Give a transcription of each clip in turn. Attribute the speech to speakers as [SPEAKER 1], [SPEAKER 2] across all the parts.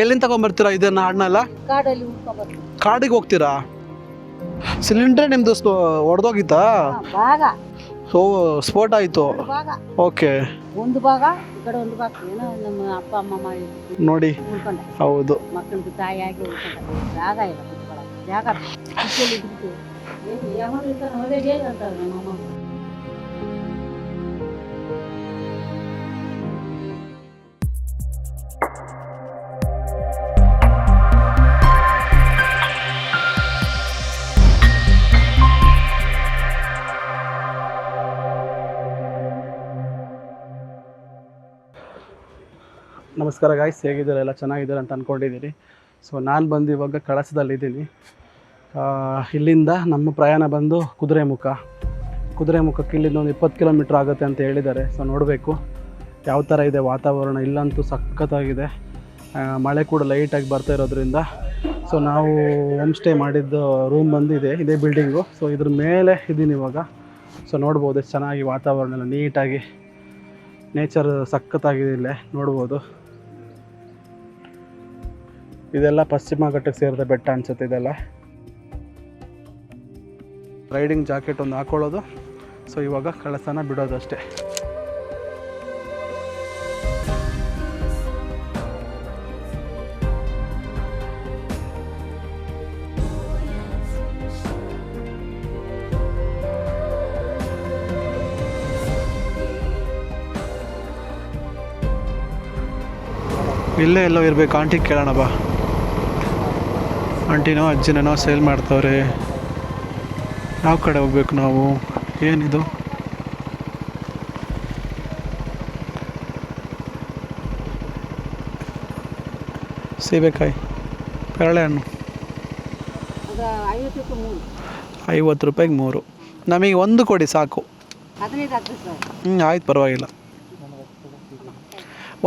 [SPEAKER 1] ಎಲ್ಲಿಂದ ತಗೊಂಡ್ಬರ್ತೀರಾ ಇದನ್ನ ಹಣ್ಣೆಲ್ಲ?
[SPEAKER 2] ಕಾಡಲ್ಲಿ ಹುಡ್ಕೊಂಡ್ಬರ್ತೀವಿ.
[SPEAKER 1] ಕಾಡಿಗೆ ಹೋಗ್ತೀರಾ? ಸಿಲಿಂಡ್ರೇ ನಿಮ್ದು ಹೊಡೆದೋಗಿತ್ತಾ?
[SPEAKER 2] ಭಾಗ
[SPEAKER 1] ಸೊ ಸ್ಫೋಟ ಆಯಿತು.
[SPEAKER 2] ಭಾಗ
[SPEAKER 1] ಓಕೆ,
[SPEAKER 2] ಒಂದು ಭಾಗ ಈ ಕಡೆ ಒಂದು ಭಾಗ ಏನೋ ನಮ್ಮ ಅಪ್ಪ ಅಮ್ಮ ಮಾಡಿ
[SPEAKER 1] ನೋಡಿ.
[SPEAKER 2] ಉಳ್ಕೊಂಡ
[SPEAKER 1] ಹೌದು,
[SPEAKER 2] ಮಕ್ಕಳಿಗೆ ತಾಯಿಯಾಗಿ ಉಳ್ಕೊಂಡ ಜಾಗ ಇಲ್ಲ ಕುತ್ಕೊಳ್ಳೋಕೆ. ಜಾಗ ಕಿಚ್ಚಲ್ಲಿ ಇದ್ಬಿಟ್ಟು ಯಾವಾಗ ಇರ್ತಾರೆ ಹೊರಗೆ ಅಂತಾರೆ ನಮ್ಮಮ್ಮ.
[SPEAKER 1] ನಮಸ್ಕಾರ ಗಾಯ್ಸ್, ಹೇಗಿದ್ದಾರೆ? ಎಲ್ಲ ಚೆನ್ನಾಗಿದ್ದಾರೆ ಅಂತ ಅಂದ್ಕೊಂಡಿದ್ದೀನಿ. ಸೊ ನಾನು ಬಂದು ಇವಾಗ ಕಳಸದಲ್ಲಿದ್ದೀನಿ. ಇಲ್ಲಿಂದ ನಮ್ಮ ಪ್ರಯಾಣ ಬಂದು ಕುದುರೆಮುಖಕ್ಕೆ ಇಲ್ಲಿಂದ ಒಂದು 20 ಕಿಲೋಮೀಟ್ರ್ ಆಗುತ್ತೆ ಅಂತ ಹೇಳಿದ್ದಾರೆ. ಸೊ ನೋಡಬೇಕು ಯಾವ ಥರ ಇದೆ ವಾತಾವರಣ. ಇಲ್ಲಂತೂ ಸಖತ್ತಾಗಿದೆ. ಮಳೆ ಕೂಡ ಲೈಟಾಗಿ ಬರ್ತಾ ಇರೋದ್ರಿಂದ. ಸೊ ನಾವು ಹೋಮ್ ಸ್ಟೇ ಮಾಡಿದ್ದು ರೂಮ್ ಬಂದಿದೆ ಇದೇ ಬಿಲ್ಡಿಂಗು. ಸೊ ಇದ್ರ ಮೇಲೆ ಇದ್ದೀನಿ ಇವಾಗ. ಸೊ ನೋಡ್ಬೋದು ಎಷ್ಟು ಚೆನ್ನಾಗಿ ವಾತಾವರಣ ಎಲ್ಲ ನೀಟಾಗಿ, ನೇಚರ್ ಸಖತ್ತಾಗಿದೆ. ಇಲ್ಲೇ ನೋಡ್ಬೋದು. ಇದೆಲ್ಲ ಪಶ್ಚಿಮ ಘಟ್ಟಕ್ಕೆ ಸೇರಿದ ಬೆಟ್ಟ ಅನಿಸುತ್ತೆ ಇದೆಲ್ಲ. ರೈಡಿಂಗ್ ಜಾಕೆಟ್ ಒಂದು ಹಾಕೊಳ್ಳೋದು. ಸೊ ಇವಾಗ ಕಳಸನ ಬಿಡೋದು ಅಷ್ಟೇ. ಇಲ್ಲೇ ಎಲ್ಲೋ ಇರಬೇಕು. ಆಂಟಿಗೆ ಕೇಳೋಣ ಬಾ. ಆಂಟಿನೋ ಅಜ್ಜಿನೇನೋ ಸೇಲ್ ಮಾಡ್ತವ್ರೆ. ಯಾವ ಕಡೆ ಹೋಗ್ಬೇಕು ನಾವು? ಏನಿದು? ಸೀಬೆಕಾಯಿ, ಪೇರಳೆ ಹಣ್ಣು 50 ರೂಪಾಯಿಗೆ 3. ನಮಗೆ ಒಂದು ಕೊಡಿ ಸಾಕು. ಆಯ್ತು, ಪರವಾಗಿಲ್ಲ.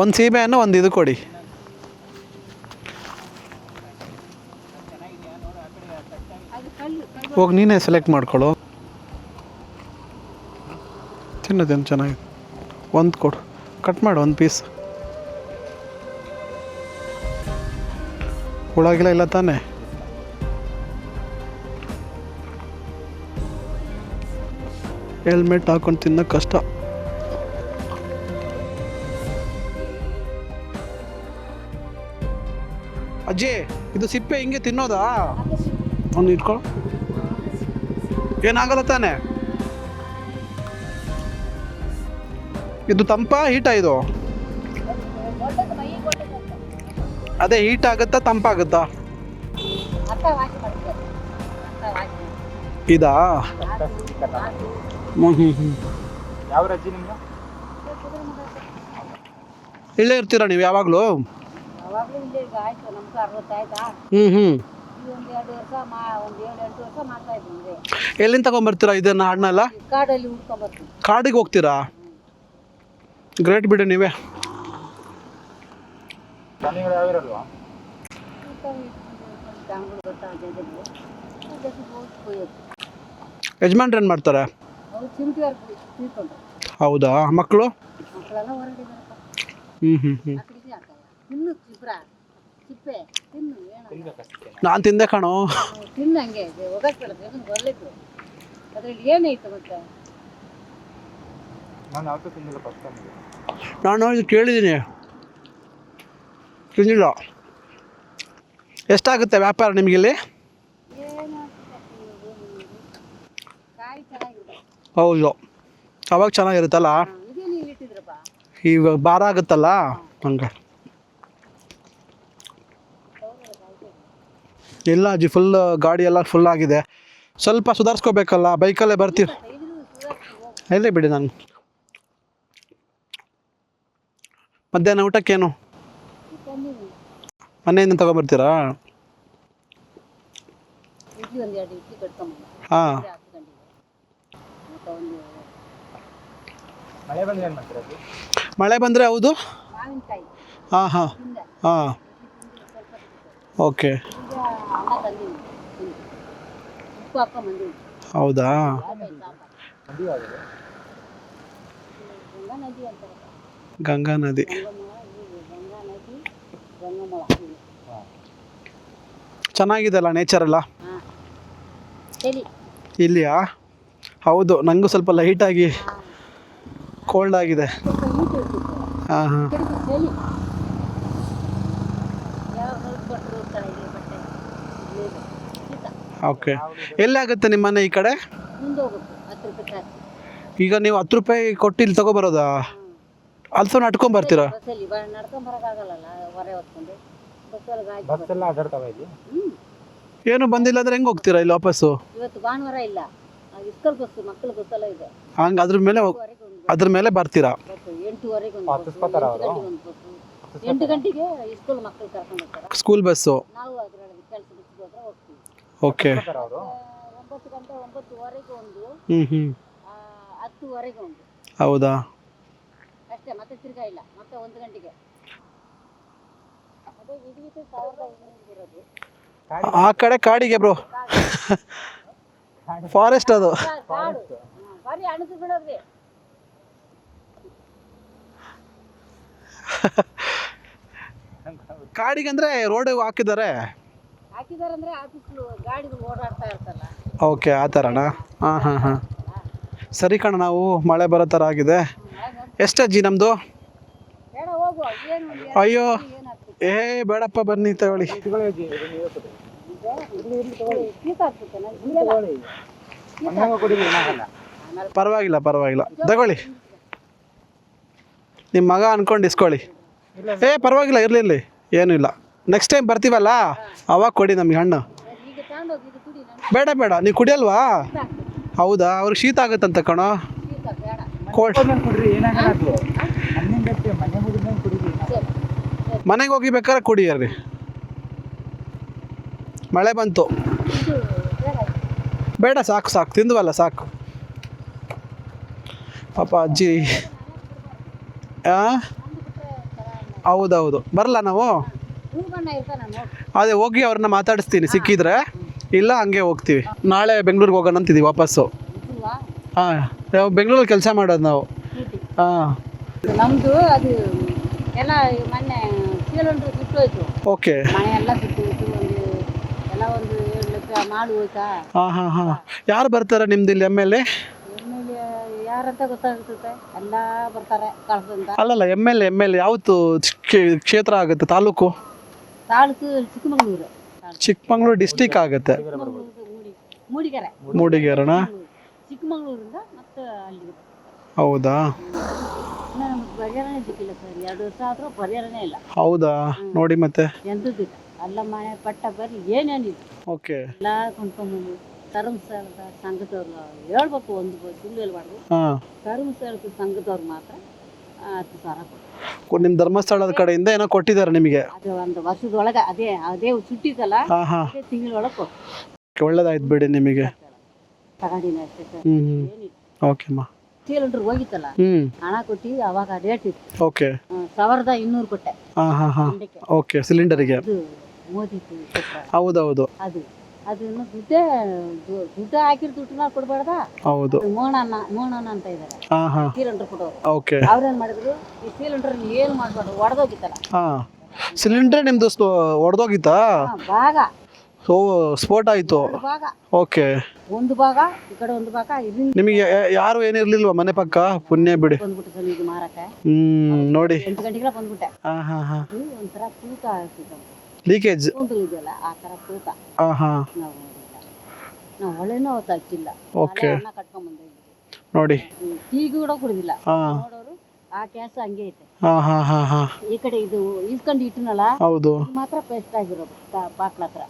[SPEAKER 1] ಒಂದು ಸೀಬೆ ಹಣ್ಣು, ಒಂದು ಇದು ಕೊಡಿ. ಹೋಗಿ ನೀನೇ ಸೆಲೆಕ್ಟ್ ಮಾಡ್ಕೊಳ್ಳು. ತಿನ್ನೋದೇನು ಚೆನ್ನಾಗಿದೆ. ಒಂದು ಕೊಡು, ಕಟ್ ಮಾಡು ಒಂದು ಪೀಸ್. ಹುಳಾಗಿಲ್ಲ ಇಲ್ಲ ತಾನೇ? ಹೆಲ್ಮೆಟ್ ಹಾಕೊಂಡು ತಿನ್ನೋಕೆ ಕಷ್ಟ. ಅಜ್ಜಿ, ಇದು ಸಿಪ್ಪೆ ಹಿಂಗೆ ತಿನ್ನೋದಾ? ಒಂದು ಇಟ್ಕೊ. ಏನಾಗಲ್ಲ ತಾನೆ? ಇದು ತಂಪಾ ಹೀಟಾ? ಇದು ಅದೇ ಹೀಟ್ ಆಗುತ್ತಾ ತಂಪಾಗುತ್ತಾ? ಇದಾ? ಇಲ್ಲೇ ಇರ್ತೀರಾ ನೀವು ಯಾವಾಗಲೂ? ಎಲ್ಲಿಂದ ತಗೊಂಡ್ಬರ್ತೀರಾ ಇದನ್ನ ಹಣ್ಣೆಲ್ಲ?
[SPEAKER 2] ಕಾಡಲ್ಲಿ ಹುಡ್ಕೊಂಡ್ಬರ್ತೀವಿ.
[SPEAKER 1] ಕಾಡಿಗೆ ಹೋಗ್ತೀರಾ? ಗ್ರೇಟ್ ಬಿಡಿ ನೀವೇ. ಯಜಮಾನ್ರು ಏನು ಮಾಡ್ತಾರೆ? ಹೌದಾ? ಮಕ್ಕಳು? ನಾನು ತಿಂದೆ ಕಣೋ. ನಾನು ಇದು ಕೇಳಿದ್ದೀನಿ, ತಿಂದಿಲ್ಲ. ಎಷ್ಟಾಗುತ್ತೆ ವ್ಯಾಪಾರ ನಿಮಗಿಲ್ಲಿ? ಹೌದು, ಅವಾಗ ಚೆನ್ನಾಗಿರುತ್ತಲ್ಲ. ಇವಾಗ ಭಾರ ಆಗುತ್ತಲ್ಲ ಹಂಗೆ. ಇಲ್ಲ ಅಜ್ಜಿ, ಫುಲ್ ಗಾಡಿ ಎಲ್ಲ ಫುಲ್ ಆಗಿದೆ. ಸ್ವಲ್ಪ ಸುಧಾರಿಸ್ಕೋಬೇಕಲ್ಲ. ಬೈಕಲ್ಲೇ ಬರ್ತೀವಿ. ಇಲ್ಲೇ ಬಿಡಿ. ನಾನು ಮಧ್ಯಾಹ್ನ ಊಟಕ್ಕೇನು ಮನೆಯಿಂದ ತಗೊಬರ್ತೀರಾ? ಹಾಂ. ಮಳೆ ಬಂದರೆ ಹೌದು. ಹಾಂ ಹಾಂ ಹಾಂ, ಓಕೆ. ಹೌದಾ? ಗಂಗಾ ನದಿ.
[SPEAKER 2] ಗಂಗಮ್ಮಳ
[SPEAKER 1] ಚೆನ್ನಾಗಿದೆ ಅಲ್ಲ ನೇಚರ್ ಎಲ್ಲ
[SPEAKER 2] ಹಾಂ ಚಳಿ
[SPEAKER 1] ಇಲ್ಲಿಯಾ? ಹೌದು, ನನಗೂ ಸ್ವಲ್ಪ ಲೈಟಾಗಿ ಕೋಲ್ಡ್ ಆಗಿದೆ.
[SPEAKER 2] ಸ್ವಲ್ಪ ಹೀಟ್ ಇರ್ತಿತ್ತು
[SPEAKER 1] ಹಾಂ ಹಾಂ.
[SPEAKER 2] ಕಡೆಗೆ ಚಳಿ ಯಾವ ಹೊರಗೆ ಬಟ್ಟರು ಹೋಗ್ತಾರೆ ಇಲ್ಲಿ ಬಟ್ಟೆ ಇಲ್ಲೇ ಇದೆ. ಶೀತ
[SPEAKER 1] ಓಕೆ. ಎಲ್ಲಿ ಆಗುತ್ತೆ ನಿಮ್ಮ ಮನೆ ಈ ಕಡೆ?
[SPEAKER 2] ಮುಂದೆ ಹೋಗುತ್ತೆ 10 ರೂಪಾಯಿ ಚಾರ್ಜ್.
[SPEAKER 1] ಈಗ ನೀವು 10 ರೂಪಾಯಿ ಕೊಟ್ಟು ಇಲ್ಲಿ ತಗೊಬರೋದಾ? ಅಲ್ಲಿ ಸ್ವಲ್ಪ ನಡ್ಕೊಂಬರ್ತೀರಾ?
[SPEAKER 2] ಬಸ್ಸಲ್ಲಿ ನಡ್ಕೊಂಡ್ ಬರೋಕ್ಕಾಗಲ್ಲಲ್ಲ, ಹೊರೆ ಹೊತ್ಕೊಂಡು ಬಸ್ಸಲ್ಲಿ ಗಾಡಿ
[SPEAKER 3] ಬಸ್ಸೆಲ್ಲ ಅಡ್ಡಾಡ್ತಾವ ಇಲ್ಲಿ.
[SPEAKER 1] ಏನು ಬಂದಿಲ್ಲ ಅಂದ್ರೆ ಹೆಂಗೆ ಹೋಗ್ತೀರಾ ಇಲ್ಲಿ ವಾಪಸ್ಸು?
[SPEAKER 2] ಇವತ್ತು ಭಾನುವಾರ ಇಲ್ಲ, ಇಸ್ಕಲ್ ಬಸ್ಸು ಮಕ್ಕಳ ಬಸ್ಸೆಲ್ಲ ಇದೆ.
[SPEAKER 1] ಹಂಗೆ ಅದ್ರ ಮೇಲೆ ಬರ್ತೀರಾ?
[SPEAKER 2] 8:30 ಒಂದು ಬಸ್ಸು,
[SPEAKER 3] ಹತ್ತಿಸ್ಕೊತಾರ ಅವರು?
[SPEAKER 2] 8 ಗಂಟೆಗೆ ಒಂದು ಬಸ್ಸು, 8 ಗಂಟೆಗೆ ಇಸ್ಕೂಲ್ ಮಕ್ಕಳು ಕರ್ಕೊಂಡು ಹೋಗ್ತಾರೆ.
[SPEAKER 1] School bus?
[SPEAKER 2] ನಾವು ಅದರೊಳಗೆ ಕೆಲಸ ಬಿಟ್ಟು ಹೋದ್ರೆ ಹೋಗ್ತೀವಿ.
[SPEAKER 1] ಓಕೆ.
[SPEAKER 3] ಅವರು
[SPEAKER 2] 9 ಗಂಟೆ 9:30 ಒಂದು,
[SPEAKER 1] ಹ್ಞೂ ಹ್ಞೂ.
[SPEAKER 2] 10:00 ಒಂದು
[SPEAKER 1] ಹೌದಾ?
[SPEAKER 2] ಅಷ್ಟೇ, ಮತ್ತೆ ತಿರ್ಗಾ ಇಲ್ಲ, ಮತ್ತೆ 1 ಗಂಟೆಗೆ. ಅದೇ ವಿಧಿವಿಧಿ 1500 ಇರೋದು.
[SPEAKER 1] ಆ ಕಡೆ ಕಾಡಿಗೆ ಬ್ರೋ, ಫಾರೆಸ್ಟ್ ಅದು.
[SPEAKER 2] ಕಾಡು ಬರೀ ಅಣಸು ಬಿಡೋದ್ರಿ.
[SPEAKER 1] ಕಾಡಿಗೆ ಅಂದರೆ ರೋಡ್ ಹಾಕಿದ್ದಾರೆ.
[SPEAKER 2] ಹಾಕಿದಾರಂದ್ರೆ ಆಫೀಸ್ಲು ಗಾಡಿಗಳು ಓಡಾಡ್ತಾ ಇರ್ತಲ್ಲ.
[SPEAKER 1] ಓಕೆ, ಆ ಥರನಾ? ಹಾಂ ಹಾಂ ಹಾಂ. ಸರಿ ಕಣ, ನಾವು ಮಳೆ ಬರೋ ಥರ ಆಗಿದೆ. ಎಷ್ಟು ಅಜ್ಜಿ ನಮ್ಮದು?
[SPEAKER 2] ಬೇಡ ಹೋಗು, ಏನು
[SPEAKER 1] ಅಯ್ಯೋ
[SPEAKER 2] ಏನಾಗ್ತದೆ?
[SPEAKER 1] ಬೇಡಪ್ಪ, ಬನ್ನಿ ತಗೊಳ್ಳಿ.
[SPEAKER 2] ಶೀತ ಆಗ್ತದೆ ನನಗೆ.
[SPEAKER 1] ಪರವಾಗಿಲ್ಲ ಪರವಾಗಿಲ್ಲ, ತಗೊಳ್ಳಿ. ನಿಮ್ಮ ಮಗ ಅನ್ಕೊಂಡು ಇಸ್ಕೊಳ್ಳಿ. ಪರವಾಗಿಲ್ಲ, ಇರಲಿ, ಏನೂ ಇಲ್ಲ. ನೆಕ್ಸ್ಟ್ ಟೈಮ್ ಬರ್ತೀವಲ್ಲ ಅವಾಗ ಕೊಡಿ ನಮಗೆ ಹಣ್ಣು.
[SPEAKER 2] ಈಗ ತಗೊಂಡೋಗಿ ಇದು ಕುಡಿ, ನನಗೆ
[SPEAKER 1] ಬೇಡ ಬೇಡ, ನೀವು ಕುಡಿಯಲ್ವಾ?
[SPEAKER 2] ಶೀತ ಆಗ್ತದೆ.
[SPEAKER 1] ಹೌದಾ? ಅವ್ರಿಗೆ ಶೀತ ಆಗುತ್ತಂತ ಕಣೋ.
[SPEAKER 2] ಶೀತ ಬೇಡ.
[SPEAKER 1] ಕೋಲ್ಡ್.
[SPEAKER 3] ಕುಡ್ರಿ, ಏನಾಗಲ್ಲ ಅದು. ಹಣ್ಣಿನ ಗಟ್ಟಿ ಮನೆ ಮುಗಿದ್ಮೇಲೆ ಕುಡಿರಿ.
[SPEAKER 2] ಸರಿ.
[SPEAKER 1] ಮನೆಗೆ ಹೋಗಿ ಬೇಕಾದ್ರೆ ಕುಡಿಯರ್ರಿ. ಮಳೆ ಬಂತು.
[SPEAKER 2] ಇದು ಬೇಡ.
[SPEAKER 1] ಬೇಡ, ಸಾಕು ಸಾಕು, ತಿಂದುವಲ್ಲ ಸಾಕು. ಪಾಪ ಅಜ್ಜಿ. ಹೌದೌದು, ಬರಲ್ಲ ನಾವು.
[SPEAKER 2] ಹೂಗಣ್ಣ ಇರ್ತಾನೆ ನೋಡಿ.
[SPEAKER 1] ಅದೇ ಹೋಗಿ ಅವ್ರನ್ನ ಮಾತಾಡಿಸ್ತೀನಿ ಸಿಕ್ಕಿದ್ರೆ, ಇಲ್ಲ ಹಂಗೆ ಹೋಗ್ತೀವಿ. ನಾಳೆ ಬೆಂಗ್ಳೂರಿಗೆ ಹೋಗೋಣ ಅಂತಿದ್ದೀವಿ ವಾಪಸ್ಸು.
[SPEAKER 2] ಇಲ್ವಾ?
[SPEAKER 1] ಹಾಂ, ನಾವು ಬೆಂಗಳೂರಲ್ಲಿ ಕೆಲಸ ಮಾಡೋದು ನಾವು.
[SPEAKER 2] ಚೀಟಿ.
[SPEAKER 1] ಹಾಂ.
[SPEAKER 2] ನಮ್ದು ಅದು ಎಲ್ಲ ಮೊನ್ನೆ ಸಿಲಿಂಡ್ರ್ ಸುಟ್ಟು ಹೋಯ್ತು.
[SPEAKER 1] ಓಕೆ.
[SPEAKER 2] ಮನೆ ಎಲ್ಲ ಸುಟ್ಟು ಹೋಯ್ತು. ಎಲ್ಲ 7 ಲಕ್ಷ ಮಾಡು ಹೋಯ್ತಾ.
[SPEAKER 1] ಹಾಂ ಹಾಂ ಹಾಂ. ಯಾರು ಬರ್ತಾರೆ ನಿಮ್ದು ಇಲ್ಲಿ ಎಮ್ ಎಲ್ ಎ?
[SPEAKER 2] ಎಮ್ಮೆಲ್ಯೆ ಯಾರಂತ ಗೊತ್ತಾಗ್ತದೆ, ಎಲ್ಲ ಬರ್ತಾರೆ ಕಳ್ಸದಿಂದ.
[SPEAKER 1] ಅಲ್ಲಲ್ಲ, ಎಮ್ ಎಲ್ ಎ ಯಾವತ್ತು ಕ್ಷೇತ್ರ ಆಗುತ್ತೆ? ತಾಲೂಕು?
[SPEAKER 2] ತಾಲೂಕು ಚಿಕ್ಕಮಗಳೂರು.
[SPEAKER 1] ಚಿಕ್ಕಮಂಗ್ಳೂರು ಡಿಸ್ಟಿಕ್ ಆಗುತ್ತೆ.
[SPEAKER 2] ಮೂಡಿಗೆರೆ.
[SPEAKER 1] ಮೂಡಿಗೆರೆನ?
[SPEAKER 2] ಚಿಕ್ಕಮಗಳೂರಿಂದ ಮತ್ತೆ ಅಲ್ಲಿ.
[SPEAKER 1] ಹೌದಾ?
[SPEAKER 2] ನಮ್ಗೆ ಪರಿಹಾರನೇ ಸಿಕ್ಕಿಲ್ಲ ಸರ್, 2 ವರ್ಷ ಆದರೂ ಪರಿಹಾರನೇ ಇಲ್ಲ.
[SPEAKER 1] ಹೌದಾ? ನೋಡಿ ಮತ್ತೆ.
[SPEAKER 2] ಎಂಥದ್ದಿಲ್ಲ, ಎಲ್ಲ ಮನೆ ಪಟ್ಟ ಬರ್ರಿ ಏನೇನಿಲ್ಲ.
[SPEAKER 1] ಓಕೆ.
[SPEAKER 2] ಎಲ್ಲ ಕೊಂಡ್ಕೊಂಬಂದು ಧರ್ಮಸ್ಥಳದ ಸಂಘದವ್ರು ಹೇಳ್ಬೇಕು, ಒಂದು ಸುಳ್ಳು ಹೇಳ್ಬಾರ್ದು.
[SPEAKER 1] ಹಾಂ.
[SPEAKER 2] ಧರ್ಮಸ್ಥಳದ ಸಂಘದವ್ರು ಮಾತ್ರ 10,000 ಕೊಟ್ಟು.
[SPEAKER 1] ನಿಮ್ಮ ಧರ್ಮಸ್ಥಳದ ಕಡೆಯಿಂದ ಏನೋ ಕೊಟ್ಟಿದ್ದಾರೆ ನಿಮಗೆ?
[SPEAKER 2] ಅದು ಒಂದು ವರ್ಷದೊಳಗೆ ಅದೇ ಸುಟ್ಟಿದ್ದಲ್ಲ,
[SPEAKER 1] ಹಾಂ ಹಾಂ.
[SPEAKER 2] ಅದೇ ತಿಂಗಳೊಳಗೆ ಕೊಟ್ಟು.
[SPEAKER 1] ಒಳ್ಳೇದಾಯ್ತು ಬಿಡಿ ನಿಮಗೆ.
[SPEAKER 2] ತಗೊಂಡಿನಿ ಅಷ್ಟೇ ಸರ್,
[SPEAKER 1] ಹ್ಞೂ
[SPEAKER 2] ಏನಿಲ್ಲ.
[SPEAKER 1] ಓಕೆ ಅಮ್ಮ.
[SPEAKER 2] ಸಿಲಿಂಡ್ರ್ ಹೋಗಿತ್ತಲ್ಲ, ಹಣ ಕೊಟ್ಟು ಅವಾಗ ರೇಟ್ ಇತ್ತು.
[SPEAKER 1] ಓಕೆ.
[SPEAKER 2] 1200 ಕೊಟ್ಟೆ
[SPEAKER 1] ಹಾಂ ಹಾಂ ಹಾಂ.
[SPEAKER 2] ಗಂಟೆಗೆ.
[SPEAKER 1] ಓಕೆ, ಸಿಲಿಂಡರಿಗೆ.
[SPEAKER 2] ಅದು ಮೋದಿ ಕೊಟ್ಟ.
[SPEAKER 1] ಹೌದೌದು.
[SPEAKER 2] ಅದನ್ನು ದುಡ್ಡು ಹಾಕಿರೋ ದುಡ್ಡನ್ನ ಕೊಡ್ಬಾರ್ದ?
[SPEAKER 1] ಹೌದು.
[SPEAKER 2] ಮೋಹನಣ್ಣ ಅಂತ ಇದ್ದಾರೆ,
[SPEAKER 1] ಹಾಂ ಹಾಂ.
[SPEAKER 2] ಸಿಲಿಂಡರ್ ಕೊಡೋರು.
[SPEAKER 1] ಓಕೆ.
[SPEAKER 2] ಅವ್ರೇನ್ ಮಾಡಿದ್ರು, ಈ ಸಿಲಿಂಡರ್ ಏನು ಮಾಡ್ಬಾರ್ದು, ಒಡೆದೋಗಿತ್ತಲ್ಲ.
[SPEAKER 1] ಹಾಂ. ಸಿಲಿಂಡ್ರೇ ನಿಮ್ಮದು ಹೊಡೆದೋಗಿತ್ತಾ?
[SPEAKER 2] ಭಾಗ
[SPEAKER 1] ಸ್ಫೋಟ ಆಯಿತು.
[SPEAKER 2] ಭಾಗ,
[SPEAKER 1] ಓಕೆ.
[SPEAKER 2] ಒಂದು ಭಾಗ ಈ ಕಡೆ, ಒಂದು ಭಾಗ
[SPEAKER 1] ನಿಮಗೆ ಯಾರು ಏನಿರ್ಲಿಲ್ವಾ ಮನೆ ಪಕ್ಕ? ಪುಣ್ಯ ಬಿಡಿ.
[SPEAKER 2] ಬಂದ್ಬಿಟ್ಟು ಸರ್ ಇದು ಮಾರಕ್ಕೆ.
[SPEAKER 1] ನೋಡಿ.
[SPEAKER 2] 8 ಗಂಟೆಗೆಲ್ಲ ಬಂದ್ಬಿಟ್ಟೆ.
[SPEAKER 1] ಹಾಂ ಹಾಂ ಹಾಂ.
[SPEAKER 2] ಇದು ಒಂಥರ ತೂಕ ಆಗ್ತಿತ್ತು,
[SPEAKER 1] ಲೀಕೇಜ್.
[SPEAKER 2] ಕೂದಲು ಇದೆಯಲ್ಲ ಆ ಥರ ತೂಕ.
[SPEAKER 1] ಹಾಂ ಹಾಂ.
[SPEAKER 2] ನಾವು ಹೊಳೆನೂ ಅವತ್ತು ಹಚ್ಚಿಲ್ಲ.
[SPEAKER 1] ಓಕೆ.
[SPEAKER 2] ಅನ್ನ ಕಟ್ಕೊಂಡ್ ಬಂದಿದ್ವಿ
[SPEAKER 1] ನೋಡಿ.
[SPEAKER 2] ಟೀ ಕೂಡ ಕುಡಿದಿಲ್ಲ.
[SPEAKER 1] ಹಾಂ.
[SPEAKER 2] ನೋಡೋರು ಆ ಕ್ಯಾಸ್ ಹಂಗೆ ಐತೆ.
[SPEAKER 1] ಹಾಂ ಹಾಂ ಹಾಂ ಹಾಂ.
[SPEAKER 2] ಈ ಕಡೆ ಇದು ಇಸ್ಕೊಂಡು ಇಟ್ಟನಲ್ಲ,
[SPEAKER 1] ಹೌದು.
[SPEAKER 2] ಇದು ಮಾತ್ರ ಪೇಸ್ಟ್ ಆಗಿರೋದು ಬಾಕ್ಲ ಹತ್ರ.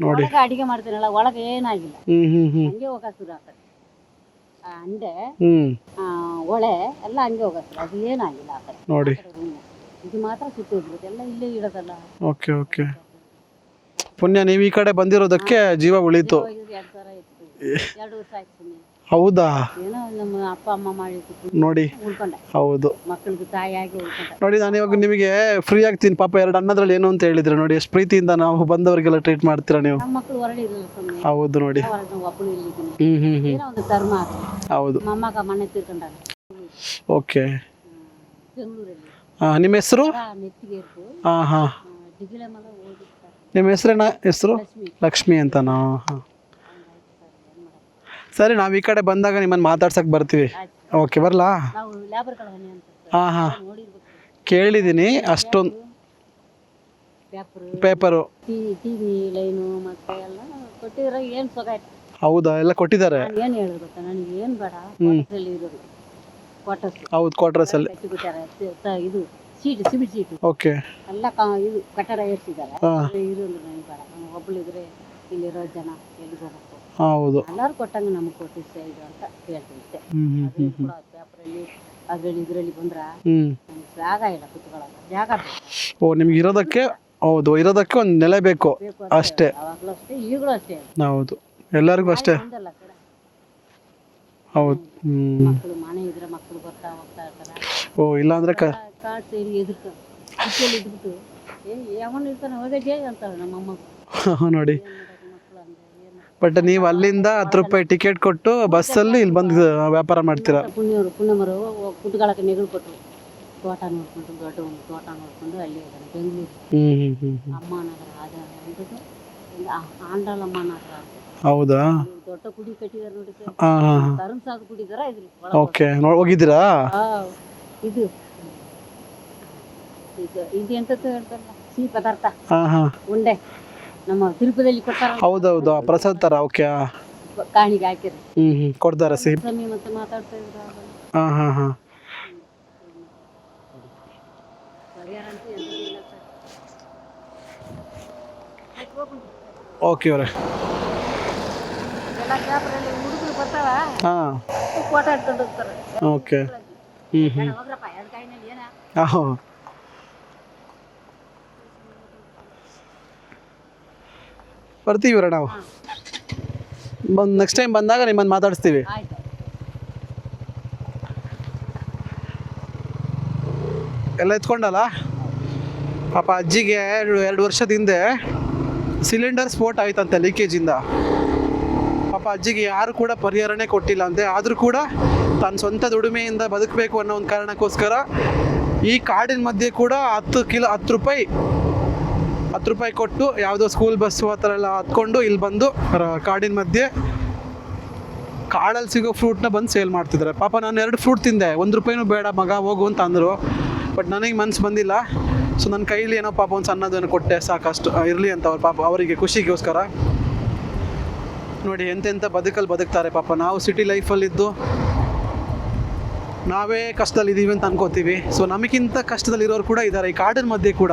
[SPEAKER 1] ನೋಡಿ.
[SPEAKER 2] ಒಳಗೆ ಅಡಿಗೆ ಮಾಡ್ತೀನಲ್ಲ, ಒಳಗೆ ಏನಾಗಿಲ್ಲ, ಹಂಗೆ ಹೋಗಸ್ರು. ಆ ಕಡೆ ಅಂಡೆ ಒಳೆ ಎಲ್ಲ ಹಂಗೆ ಹೋಗಸ್ರು, ಅದು ಏನಾಗಿಲ್ಲ ಆ ಕಡೆ.
[SPEAKER 1] ನೋಡಿ.
[SPEAKER 2] ಇದು ಮಾತ್ರ ಸುಟ್ಟೋಗ್ಬಿಡುತ್ತೆ, ಎಲ್ಲ ಇಲ್ಲೇ ಇಡೋದಲ್ಲ.
[SPEAKER 1] Okay okay. ಪುಣ್ಯ ನೀವು ಈ ಕಡೆ ಬಂದಿರೋದಕ್ಕೆ ಜೀವ ಉಳೀತು.
[SPEAKER 2] 2,000 ಇತ್ತು, 2 ವರ್ಷ ಆಯ್ತು ಸುಮ್ಮನೆ.
[SPEAKER 1] ಹೌದಾ?
[SPEAKER 2] ಏನೋ ನಮ್ಮ ಅಪ್ಪ ಅಮ್ಮ ಮಾಡಿ
[SPEAKER 1] ನೋಡಿ.
[SPEAKER 2] ಉಳ್ಕೊಂಡೆ,
[SPEAKER 1] ಹೌದು.
[SPEAKER 2] ಮಕ್ಕಳಿಗೆ ತಾಯಿಯಾಗಿ ಉಳ್ಕೊಂಡೆ.
[SPEAKER 1] ನೋಡಿ, ನಾನು ಇವಾಗ ನಿಮಗೆ ಫ್ರೀ ಆಗ್ತೀನಿ ಪಾಪ. 2 ಅನ್ನದ್ರಲ್ಲಿ ಏನು ಅಂತ ಹೇಳಿದ್ರೆ ನೋಡಿ, ಎಷ್ಟು ಪ್ರೀತಿಯಿಂದ ನಾವು ಬಂದವರಿಗೆಲ್ಲ ಟ್ರೀಟ್ ಮಾಡ್ತೀರಾ ನೀವು.
[SPEAKER 2] ನಮ್ಮ ಮಕ್ಕಳು ಹೊರಡಿ ಇರಲಿಲ್ಲ ಸುಮ್ಮನೆ.
[SPEAKER 1] ಹೌದು ನೋಡಿ.
[SPEAKER 2] ಒಬ್ಬಳು ಇಲ್ಲಿದ್ದೀನಿ, ಏನೋ ಒಂದು ಧರ್ಮ.
[SPEAKER 1] ಹೌದು.
[SPEAKER 2] ಮೊಮ್ಮಗ ಮನೆ ತೀರ್ಕೊಂಡಾಗ.
[SPEAKER 1] ಓಕೆ.
[SPEAKER 2] ಬೆಂಗಳೂರಲ್ಲಿ.
[SPEAKER 1] ನಿಮ್ಮ ಹೆಸರು?
[SPEAKER 2] ನೆತ್ತಿಗೆ ಇರ್ತು.
[SPEAKER 1] ಹಾಂ ಹಾಂ.
[SPEAKER 2] ಡಿಗಿಲೆ ಮಗ ಓದಿರ್ತಾರೆ
[SPEAKER 1] ನಿಮ್ಮ ಹೆಸರೇನ ಹೆಸರು
[SPEAKER 2] ಲಕ್ಷ್ಮಿ
[SPEAKER 1] ಲಕ್ಷ್ಮಿ ಅಂತನಾ? ಹಾಂ ಸರಿ, ನಾವು ಈ ಕಡೆ ಬಂದಾಗ ನಿಮ್ಮನ್ನು ಮಾತಾಡ್ಸಕ್ಕೆ ಬರ್ತೀವಿ.
[SPEAKER 2] ಆಯ್ತು
[SPEAKER 1] ಓಕೆ, ಬರಲಾ?
[SPEAKER 2] ನಾವು ಲೇಬರ್ ಕಳವಣೆ ಅಂತ
[SPEAKER 1] ಹಾಂ ಹಾಂ
[SPEAKER 2] ನೋಡಿರ್ಬೇಕು
[SPEAKER 1] ಕೇಳಿದ್ದೀನಿ. ಅಷ್ಟೊಂದು ಪೇಪರು
[SPEAKER 2] ಟಿವಿ ಲೈನು ಮತ್ತೆ ಎಲ್ಲ ಕೊಟ್ಟಿದ್ರೆ ಏನು ಸುಖ ಆಯ್ತು.
[SPEAKER 1] ಹೌದಾ? ಎಲ್ಲ ಕೊಟ್ಟಿದ್ದಾರೆ.
[SPEAKER 2] ನಾನು ಏನು ಹೇಳೋದು ಗೊತ್ತಾ, ನನಗೆ ಏನು ಬೇಡ, ಕ್ವಾರ್ಟರ್ಸಲ್ಲಿ ಇರೋದು ಕ್ವಾರ್ಟರ್ಸ್
[SPEAKER 1] ಹೌದು, ಕ್ವಾರ್ಟರ್ಸಲ್ಲಿ.
[SPEAKER 2] ಕಟ್ಟಿಬಿಟ್ಟಾರೆ ಇದು ಸೀಟು ಸಿಮೆಂಟ್ ಸೀಟು
[SPEAKER 1] ಓಕೆ.
[SPEAKER 2] ಎಲ್ಲ ಇದು ಕಟ್ಟಡ ಏರಿಸಿದ್ದಾರೆ.
[SPEAKER 1] ಹಾಂ
[SPEAKER 2] ಇರು ಅಂದ್ರೆ ನನಗೆ ಬೇಡ, ನಾನು ಒಬ್ಬಳಿದ್ರೆ ಇಲ್ಲಿರೋ ಜನ ಎಲ್ಲಿಗೆ ಹೋಗ್ಬೇಕು,
[SPEAKER 1] ಹೌದು.
[SPEAKER 2] ಎಲ್ಲರೂ ಕೊಟ್ಟಂಗೆ ನಮಗೆ ಕೊಟ್ಟಿದ್ದೆ ಇದು ಅಂತ ಹೇಳ್ತೀನಿ ಅಷ್ಟೇ.
[SPEAKER 1] ಹ್ಞೂ ಹ್ಞೂ ಹ್ಞೂ
[SPEAKER 2] ಕೂಡ ಪೇಪರಲ್ಲಿ ಅದರಲ್ಲಿ ಇದರಲ್ಲಿ ಬಂದ್ರೆ
[SPEAKER 1] ಹ್ಞೂ.
[SPEAKER 2] ನಮ್ಗೆ ಜಾಗ ಇಲ್ಲ ಕುತ್ಕೊಳ್ಳೋದು, ಜಾಗ ಬೇಕು.
[SPEAKER 1] ಓ, ನಿಮ್ಗೆ ಇರೋದಕ್ಕೆ, ಹೌದು, ಇರೋದಕ್ಕೆ ಒಂದು ನೆಲೆ ಬೇಕು
[SPEAKER 2] ಬೇಕು
[SPEAKER 1] ಅಷ್ಟೇ.
[SPEAKER 2] ಯಾವಾಗಲೂ ಅಷ್ಟೇ, ಈಗಲೂ ಅಷ್ಟೇ.
[SPEAKER 1] ಹೌದು, ಎಲ್ಲರಿಗೂ ಅಷ್ಟೇ.
[SPEAKER 2] ಒಂದಲ್ಲ ಕಡೆ
[SPEAKER 1] ಹೌದು. ಹ್ಞೂ.
[SPEAKER 2] ಮಕ್ಕಳು ಮನೆ ಇದ್ರೆ ಮಕ್ಕಳು ಬರ್ತಾ ಹೋಗ್ತಾ ಇರ್ತಾರೆ.
[SPEAKER 1] ಓ, ಇಲ್ಲಾಂದ್ರೆ
[SPEAKER 2] ಕಾಡು ಸೇರಿ ಎದುರ್ಕೊಂಡು ಕುಚ್ಚಲ್ಲಿ ಇದ್ಬಿಟ್ಟು ಯಾವನು ಇರ್ತಾನೆ ಹೋಗೇ ಅಂತಾರೆ ನಮ್ಮಮ್ಮ.
[SPEAKER 1] ನೋಡಿ,
[SPEAKER 2] ಮಕ್ಕಳು ಹಂಗೆ ಏನು
[SPEAKER 1] ಬಟ್ ನೀವು ಅಲ್ಲಿಂದ 10 ರೂಪಾಯಿ ಟಿಕೆಟ್ ಕೊಟ್ಟು ಬಸ್ಸಲ್ಲಿ ಇಲ್ಲಿ ಬಂದು ವ್ಯಾಪಾರ ಮಾಡ್ತೀರಾ?
[SPEAKER 2] ಪುಣ್ಯಮರು ಕುಟ್ಗಳಕ್ಕೆ ನೆಗಳು ಕೊಟ್ಟರು. ತೋಟ ನೋಡ್ಕೊಂಡು ದೊಡ್ಡ ಒಂದು ತೋಟ ನೋಡ್ಕೊಂಡು ಅಲ್ಲಿ ಹೋಗೋಣ ಬೆಂಗಳೂರು
[SPEAKER 1] ಹ್ಞೂ ಹ್ಞೂ ಹ್ಞೂ ಹ್ಞೂ.
[SPEAKER 2] ಅಮ್ಮ ನಗರ ಅದ ಅಂಥದ್ದು ಆಂಡಲಮ್ಮ ನಗರ ಅಂತ
[SPEAKER 1] ಹೌದಾ?
[SPEAKER 2] ದೊಡ್ಡ ಕುಡಿ ಕಟ್ಟಿದಾರೆ ನೋಡಿ ಸರ್.
[SPEAKER 1] ಹಾಂ ಹಾಂ ಹಾಂ.
[SPEAKER 2] ತರುಣ್ ಸಾಕು ಕುಡಿದಾರ ಇದ್ರಿ
[SPEAKER 1] ಓಕೆ, ಹೋಗಿದ್ದೀರಾ?
[SPEAKER 2] ಇದು ಇದು ಎಂತದ್ದು ಹೇಳ್ತಾರಲ್ಲ ಸಿಹಿ ಪದಾರ್ಥ
[SPEAKER 1] ಹಾಂ ಹಾಂ.
[SPEAKER 2] ಉಂಡೆ ನಮ್ಮ ತಿರುಪತಿಯಲ್ಲಿ ಕೊಡ್ತಾರ
[SPEAKER 1] ಹೌದೌದು, ಪ್ರಸಾದ್ ಥರ. ಓಕೆ.
[SPEAKER 2] ಕಾಣಿಗೆ ಹಾಕಿರಿ
[SPEAKER 1] ಹ್ಞೂ ಹ್ಞೂ, ಕೊಡ್ತಾರೆ ಸಿಹಿ.
[SPEAKER 2] ಸ್ವಾಮಿ ಮತ್ತೆ ಮಾತಾಡ್ತಾ ಇದ್ರು
[SPEAKER 1] ಹಾಂ ಹಾಂ ಹಾಂ.
[SPEAKER 2] ಪರಿಹಾರ ಅಂತ ಎಂತದಿಲ್ಲ ಸರ್.
[SPEAKER 1] ಓಕೆ ಅವರೇ.
[SPEAKER 2] ಎಲ್ಲ ಪೇಪರಲ್ಲಿ ಹುಡುಗರು ಬರ್ತಾವ,
[SPEAKER 1] ಹಾಂ.
[SPEAKER 2] ಫೋಟೋ ಇಟ್ಕೊಂಡು ಹೋಗ್ತಾರೆ.
[SPEAKER 1] ಓಕೆ. ಹ್ಞೂ ಹ್ಞೂ.
[SPEAKER 2] ಹೋಗ್ರಪ್ಪ ಎರಡು ಕಾಯಿನಲ್ಲಿ ಏನ
[SPEAKER 1] ಹಾಂ. ಬರ್ತೀವಿ ಇವರೇ ನಾವು. ನೆಕ್ಸ್ಟ್ ಟೈಮ್ ಬಂದಾಗ ನಿಮ್ಮನ್ನು ಮಾತಾಡಿಸ್ತೀವಿ.
[SPEAKER 2] ಆಯ್ತು.
[SPEAKER 1] ಎಲ್ಲ ಎತ್ಕೊಂಡಲ್ಲ ಪಾಪ ಅಜ್ಜಿಗೆ 2 ವರ್ಷದ ಹಿಂದೆ ಸಿಲಿಂಡರ್ ಸ್ಫೋಟ ಆಯ್ತಂತೆ ಲೀಕೇಜಿಂದ. ಪಾಪ ಅಜ್ಜಿಗೆ ಯಾರು ಕೂಡ ಪರಿಹಾರನೇ ಕೊಟ್ಟಿಲ್ಲ ಅಂತೆ. ಆದರೂ ಕೂಡ ತನ್ನ ಸ್ವಂತ ದುಡಿಮೆಯಿಂದ ಬದುಕಬೇಕು ಅನ್ನೋ ಒಂದು ಕಾರಣಕ್ಕೋಸ್ಕರ ಈ ಕಾಡಿನ ಮಧ್ಯೆ ಕೂಡ 10 ರೂಪಾಯಿ ಕೊಟ್ಟು ಯಾವುದೋ ಸ್ಕೂಲ್ ಬಸ್ಸು ಆ ಥರ ಎಲ್ಲ ಹತ್ಕೊಂಡು ಇಲ್ಲಿ ಬಂದು ಕಾಡಿನ ಮಧ್ಯೆ ಕಾಡಲ್ಲಿ ಸಿಗೋ ಫ್ರೂಟ್ನ ಬಂದು ಸೇಲ್ ಮಾಡ್ತಿದ್ದಾರೆ. ಪಾಪ ನಾನು 2 ಫ್ರೂಟ್ ತಿಂದೆ, 1 ರೂಪಾಯಿನೂ ಬೇಡ ಮಗ ಹೋಗು ಅಂತ ಅಂದರು. ಬಟ್ ನನಗೆ ಮನ್ಸು ಬಂದಿಲ್ಲ. ಸೊ ನನ್ನ ಕೈಲಿ ಏನೋ ಪಾಪ ಒಂದು ಸಣ್ಣದೇನೋ ಕೊಟ್ಟೆ, ಸಾಕಷ್ಟು ಇರಲಿ ಅಂತ ಅವ್ರ ಪಾಪ ಅವರಿಗೆ ಖುಷಿಗೋಸ್ಕರ. ನೋಡಿ ಎಂತೆಂಥ ಬದುಕ್ತಾರೆ ಪಾಪ. ನಾವು ಸಿಟಿ ಲೈಫಲ್ಲಿದ್ದು ನಾವೇ ಕಷ್ಟದಲ್ಲಿದ್ದೀವಿ ಅಂತ ಅನ್ಕೋತೀವಿ. ಸೊ ನಮಗಿಂತ ಕಷ್ಟದಲ್ಲಿರೋರು ಕೂಡ ಇದ್ದಾರೆ ಈ ಕಾಡಿನ ಮಧ್ಯೆ ಕೂಡ.